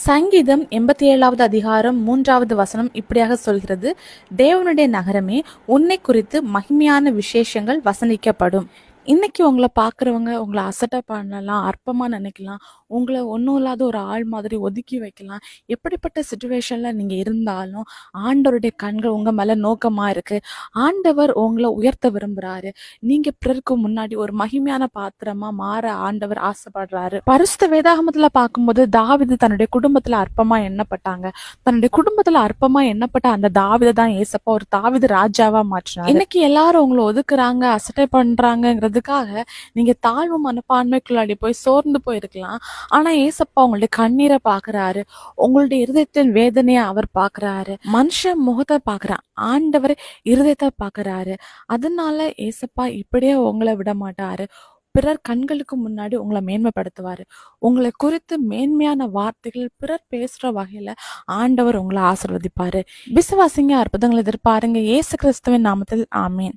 சங்கீதம் 87வது அதிகாரம் 3வது வசனம் இப்படியாக சொல்கிறது, தேவனுடைய நகரமே, உன்னை குறித்து மகிமையான விசேஷங்கள் வசனிக்கப்படும். இன்னைக்கு உங்களை பார்க்குறவங்க உங்களை அசட்டா பண்ணலாம், அற்பமாக நினைக்கலாம், உங்களை ஒன்றும் இல்லாத ஒரு ஆள் மாதிரி ஒதுக்கி வைக்கலாம். எப்படிப்பட்ட சுச்சுவேஷனில் நீங்கள் இருந்தாலும் ஆண்டவருடைய கண்கள் உங்கள் மேலே நோக்கமாக இருக்குது. ஆண்டவர் உங்களை உயர்த்த விரும்புகிறாரு. நீங்கள் பிறருக்கு முன்னாடி ஒரு மகிமையான பாத்திரமாக மாற ஆண்டவர் ஆசைப்படுறாரு. பரிசுத்த வேதாகமத்தில் பார்க்கும்போது தாவீது தன்னுடைய குடும்பத்தில் அற்பமாக எண்ணப்பட்டாங்க. தன்னுடைய குடும்பத்தில் அற்பமாக எண்ணப்பட்ட அந்த தாவீதை தான் ஏசப்பா ஒரு தாவீது ராஜாவாக மாற்றினார். இன்னைக்கு எல்லாரும் உங்களை ஒதுக்குறாங்க, அசட்டை பண்ணுறாங்கிறது நீங்க தாழ்வு மனப்பான்மைக்குள்ளாடி போய் சோர்ந்து போயிருக்கலாம். ஆனா ஏசப்பா உங்களுடைய கண்ணீரை பாக்குறாரு, உங்களுடைய இருதயத்தின் வேதனையை அவர் பாக்குறாரு. மனுஷன் முகத்தை பாக்குறான், ஆண்டவர் இருதயத்தை பாக்குறாரு. அதனால ஏசப்பா இப்படியே உங்களை விட மாட்டாரு. பிறர் கண்களுக்கு முன்னாடி உங்களை மேன்மைப்படுத்துவாரு. உங்களை குறித்து மேன்மையான வார்த்தைகள் பிறர் பேசுற வகையில ஆண்டவர் உங்களை ஆசீர்வதிப்பாரு. விசுவாசிங்க, அற்புதங்களை எதிர்பாருங்க. இயேசு கிறிஸ்துவின் நாமத்தில் ஆமீன்.